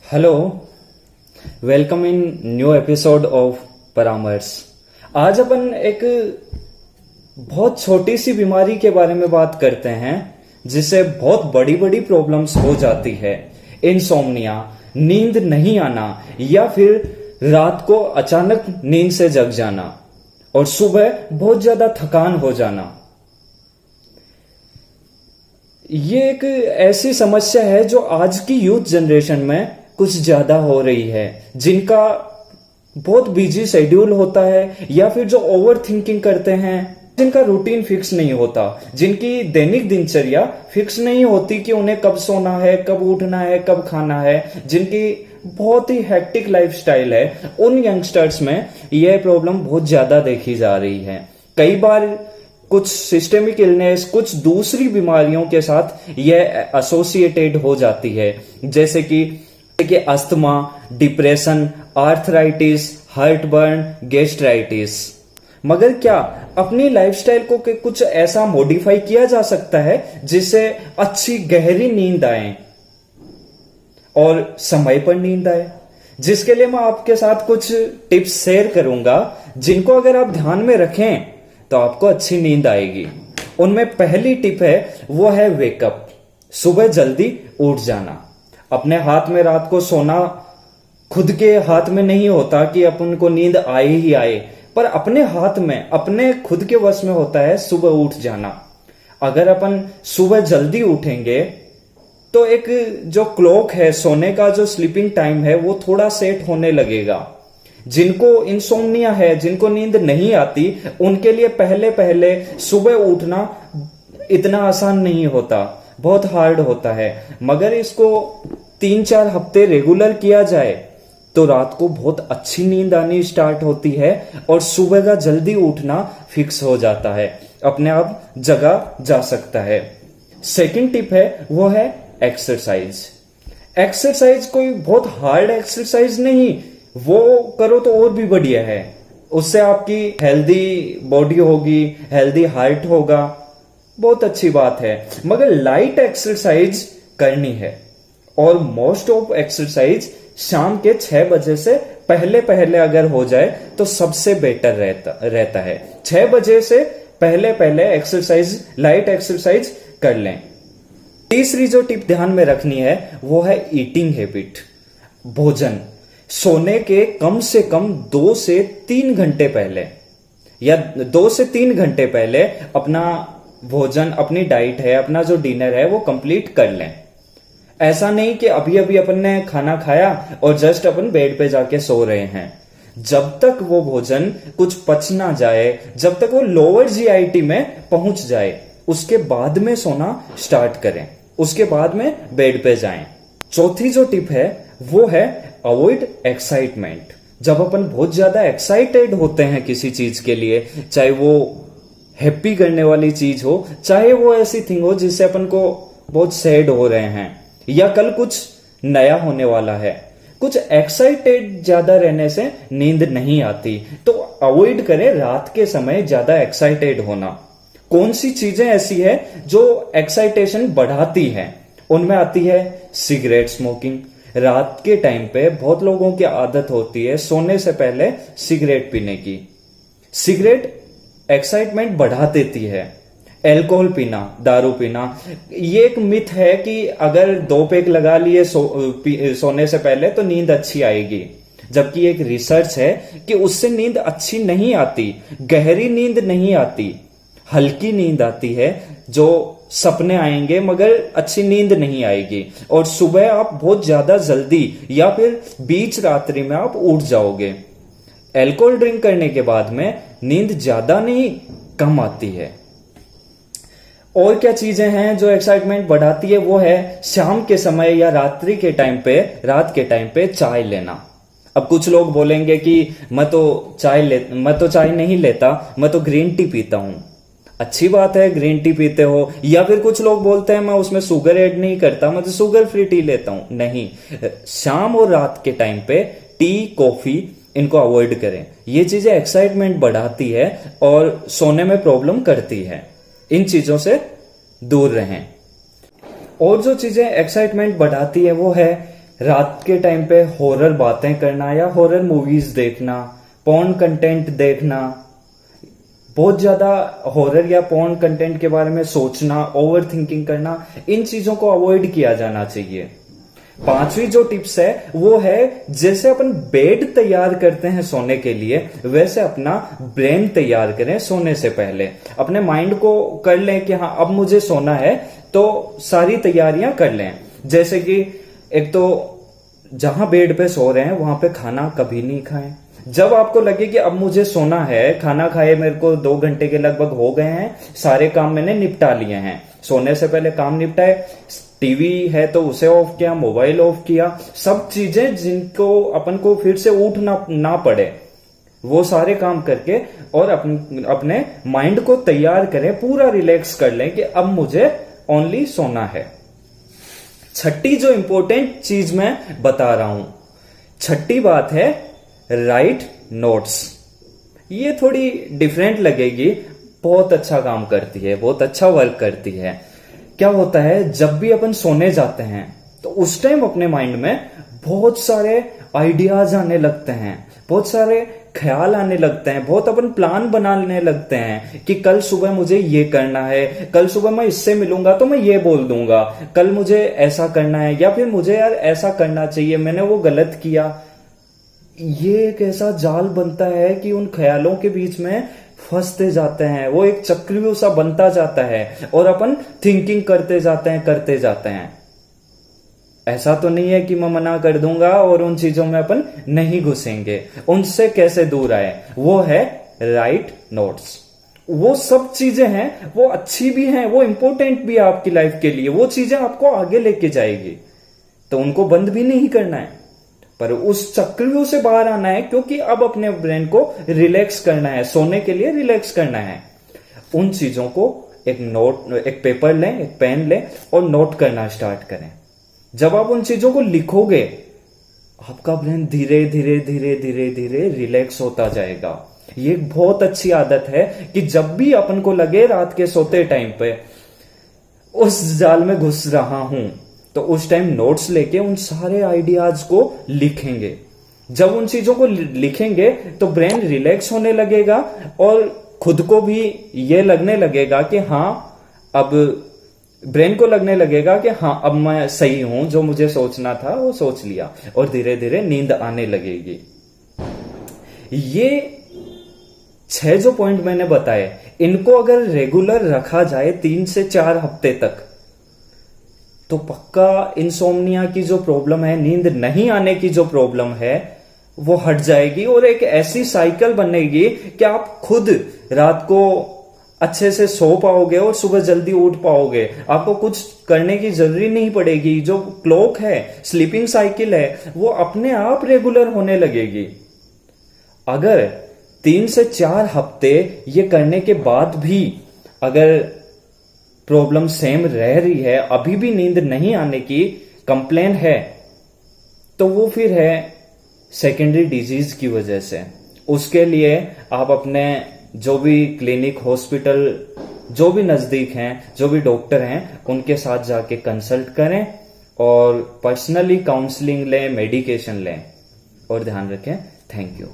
Hello, welcome in new episode of परामर्श। आज अपन एक बहुत छोटी सी बीमारी के बारे में बात करते हैं जिससे बहुत बड़ी बड़ी प्रॉब्लम्स हो जाती है। इंसोम्निया, नींद नहीं आना या फिर रात को अचानक नींद से जग जाना और सुबह बहुत ज्यादा थकान हो जाना। ये एक ऐसी समस्या है जो आज की यूथ जनरेशन में कुछ ज्यादा हो रही है, जिनका बहुत बिजी शेड्यूल होता है या फिर जो ओवर थिंकिंग करते हैं, जिनका रूटीन फिक्स नहीं होता, जिनकी दैनिक दिनचर्या फिक्स नहीं होती कि उन्हें कब सोना है, कब उठना है, कब खाना है, जिनकी बहुत ही हेक्टिक लाइफस्टाइल है, उन यंगस्टर्स में यह प्रॉब्लम बहुत ज्यादा देखी जा रही है। कई बार कुछ सिस्टेमिक इलनेस, कुछ दूसरी बीमारियों के साथ यह एसोसिएटेड हो जाती है, जैसे कि asthma, depression, arthritis, heartburn, gastritis. मगर क्या अपनी लाइफस्टाइल को कुछ ऐसा मॉडिफाई किया जा सकता है जिससे अच्छी गहरी नींद आए और समय पर नींद आए? जिसके लिए मैं आपके साथ कुछ टिप्स शेयर करूंगा, जिनको अगर आप ध्यान में रखें तो आपको अच्छी नींद आएगी। उनमें पहली टिप है, वो है वेकअप। सुबह जल्दी उठ जाना। अपने हाथ में रात को सोना खुद के हाथ में नहीं होता कि अपन को नींद आए ही आए, पर अपने हाथ में, अपने खुद के वश में होता है सुबह उठ जाना। अगर अपन सुबह जल्दी उठेंगे तो एक जो क्लॉक है, सोने का जो स्लीपिंग टाइम है, वो थोड़ा सेट होने लगेगा। जिनको इंसोम्निया है, जिनको नींद नहीं आती, उनके लिए पहले पहले सुबह उठना इतना आसान नहीं होता, बहुत हार्ड होता है। मगर इसको 3-4 हफ्ते रेगुलर किया जाए तो रात को बहुत अच्छी नींद आनी स्टार्ट होती है और सुबह का जल्दी उठना फिक्स हो जाता है, अपने आप जगा जा सकता है। सेकंड टिप है, वो है एक्सरसाइज। एक्सरसाइज कोई बहुत हार्ड एक्सरसाइज नहीं, वो करो तो और भी बढ़िया है। उससे आपकी हेल्दी बॉडी होगी, हेल्दी हार्ट होगा, बहुत अच्छी बात है। मगर लाइट एक्सरसाइज करनी है और मोस्ट ऑफ एक्सरसाइज शाम के 6 बजे से पहले पहले अगर हो जाए तो सबसे बेटर रहता है। 6 बजे से पहले पहले एक्सरसाइज, लाइट एक्सरसाइज कर लें। तीसरी जो टिप ध्यान में रखनी है, वो है ईटिंग हैबिट। भोजन सोने के कम से कम 2 से 3 घंटे पहले या 2 से 3 घंटे पहले अपना भोजन, अपनी डाइट है, अपना जो डिनर है, वो कंप्लीट कर लें। ऐसा नहीं कि अभी अभी अपन ने खाना खाया और जस्ट अपन बेड पे जाके सो रहे हैं। जब तक वो भोजन कुछ पच ना जाए, जब तक वो लोअर जीआईटी में पहुंच जाए, उसके बाद में सोना स्टार्ट करें, उसके बाद में बेड पे जाएं। चौथी जो टिप है, वो है अवॉइड एक्साइटमेंट। जब अपन बहुत ज्यादा एक्साइटेड होते हैं किसी चीज के लिए, चाहे वो हैप्पी करने वाली चीज हो, चाहे वो ऐसी थिंग हो जिससे अपन को बहुत सैड हो रहे हैं, या कल कुछ नया होने वाला है, कुछ एक्साइटेड ज्यादा रहने से नींद नहीं आती, तो अवॉइड करें रात के समय ज्यादा एक्साइटेड होना। कौन सी चीजें ऐसी है जो एक्साइटेशन बढ़ाती है? उनमें आती है सिगरेट स्मोकिंग। रात के टाइम पे बहुत लोगों की आदत होती है सोने से पहले सिगरेट पीने की। सिगरेट एक्साइटमेंट बढ़ा देती है। अल्कोहल पीना, दारू पीना, ये एक मिथ है कि अगर 2 पैक लगा लिए सोने से पहले तो नींद अच्छी आएगी, जबकि एक रिसर्च है कि उससे नींद अच्छी नहीं आती, गहरी नींद नहीं आती, हल्की नींद आती है, जो सपने आएंगे मगर अच्छी नींद नहीं आएगी, और सुबह आप बहुत ज्यादा जल्दी या फिर बीच रात्रि में आप उठ जाओगे। अल्कोहल ड्रिंक करने के बाद में नींद ज्यादा नहीं, कम आती है। और क्या चीजें हैं जो एक्साइटमेंट बढ़ाती है? वो है शाम के समय या रात के टाइम पे चाय लेना। अब कुछ लोग बोलेंगे कि मैं तो चाय नहीं लेता, मैं तो ग्रीन टी पीता हूं। अच्छी बात है, ग्रीन टी पीते हो। या फिर कुछ लोग बोलते हैं मैं उसमें शुगर ऐड नहीं करता, मैं तो शुगर फ्री टी लेता हूं। नहीं, शाम और रात के टाइम पे टी, कॉफी, इनको अवॉइड करें। ये चीजें एक्साइटमेंट बढ़ाती है और सोने में प्रॉब्लम करती है। इन चीजों से दूर रहें। और जो चीजें एक्साइटमेंट बढ़ाती है वो है रात के टाइम पे हॉरर बातें करना या हॉरर मूवीज देखना, पॉर्न कंटेंट देखना, बहुत ज्यादा हॉरर या पॉर्न कंटेंट के बारे में सोचना, ओवर थिंकिंग करना, इन चीजों को अवॉइड किया जाना चाहिए। पांचवी जो टिप्स है वो है, जैसे अपन बेड तैयार करते हैं सोने के लिए, वैसे अपना ब्रेन तैयार करें सोने से पहले। अपने माइंड को कर लें कि हाँ अब मुझे सोना है, तो सारी तैयारियां कर लें। जैसे कि एक तो जहां बेड पे सो रहे हैं वहां पे खाना कभी नहीं खाएं। जब आपको लगे कि अब मुझे सोना है, खाना खाए मेरे को 2 घंटे के लगभग हो गए हैं, सारे काम मैंने निपटा लिए हैं, सोने से पहले काम निपटाए, टीवी है तो उसे ऑफ किया, मोबाइल ऑफ किया, सब चीजें जिनको अपन को फिर से उठना ना पड़े, वो सारे काम करके और अपने माइंड को तैयार करें, पूरा रिलैक्स कर लें कि अब मुझे ओनली सोना है। छठी जो इंपॉर्टेंट चीज मैं बता रहा हूं, छठी बात है राइट नोट्स। ये थोड़ी डिफरेंट लगेगी, बहुत अच्छा काम करती है, बहुत अच्छा वर्क करती है। क्या होता है, जब भी अपन सोने जाते हैं तो उस टाइम अपने माइंड में बहुत सारे आइडियाज आने लगते हैं, बहुत सारे ख्याल आने लगते हैं, बहुत अपन प्लान बनाने लगते हैं कि कल सुबह मुझे ये करना है, कल सुबह मैं इससे मिलूंगा तो मैं ये बोल दूंगा, कल मुझे ऐसा करना है, या फिर मुझे यार ऐसा करना चाहिए, मैंने वो गलत किया। ये एक ऐसा जाल बनता है कि उन ख्यालों के बीच में फंसते जाते हैं, वो एक चक्रव्यूह सा बनता जाता है और अपन थिंकिंग करते जाते हैं। ऐसा तो नहीं है कि मैं मना कर दूंगा और उन चीजों में अपन नहीं घुसेंगे। उनसे कैसे दूर आए, वो है राइट नोट्स। वो सब चीजें हैं, वो अच्छी भी हैं, वो इंपॉर्टेंट भी है आपकी लाइफ के लिए, वो चीजें आपको आगे लेके जाएगी, तो उनको बंद भी नहीं करना है, पर उस चक्रव्यूह से बाहर आना है, क्योंकि अब अपने ब्रेन को रिलैक्स करना है, सोने के लिए रिलैक्स करना है। उन चीजों को एक पेपर लें, एक पेन लें और नोट करना स्टार्ट करें। जब आप उन चीजों को लिखोगे, आपका ब्रेन धीरे धीरे धीरे धीरे धीरे रिलैक्स होता जाएगा। ये एक बहुत अच्छी आदत है कि जब भी अपन को लगे रात के सोते टाइम पे उस जाल में घुस रहा हूं, तो उस टाइम नोट्स लेके उन सारे आइडियाज को लिखेंगे। जब उन चीजों को लिखेंगे तो ब्रेन रिलैक्स होने लगेगा और खुद को भी ये लगने लगेगा कि हाँ, अब ब्रेन को लगने लगेगा कि हाँ अब मैं सही हूं, जो मुझे सोचना था वो सोच लिया, और धीरे धीरे नींद आने लगेगी। ये 6 जो पॉइंट मैंने बताए, इनको अगर रेगुलर रखा जाए 3 से 4 हफ्ते तक, तो पक्का इंसोम्निया की जो प्रॉब्लम है, नींद नहीं आने की जो प्रॉब्लम है, वो हट जाएगी और एक ऐसी साइकिल बनेगी कि आप खुद रात को अच्छे से सो पाओगे और सुबह जल्दी उठ पाओगे। आपको कुछ करने की जरूरी नहीं पड़ेगी। जो क्लॉक है, स्लीपिंग साइकिल है, वो अपने आप रेगुलर होने लगेगी। अगर 3 से 4 हफ्ते ये करने के बाद भी अगर प्रॉब्लम सेम रह रही है, अभी भी नींद नहीं आने की कंप्लेन है, तो वो फिर है सेकेंडरी डिजीज की वजह से। उसके लिए आप अपने जो भी क्लिनिक, हॉस्पिटल, जो भी नजदीक हैं, जो भी डॉक्टर हैं, उनके साथ जाके कंसल्ट करें और पर्सनली काउंसलिंग लें, मेडिकेशन लें, और ध्यान रखें। Thank you.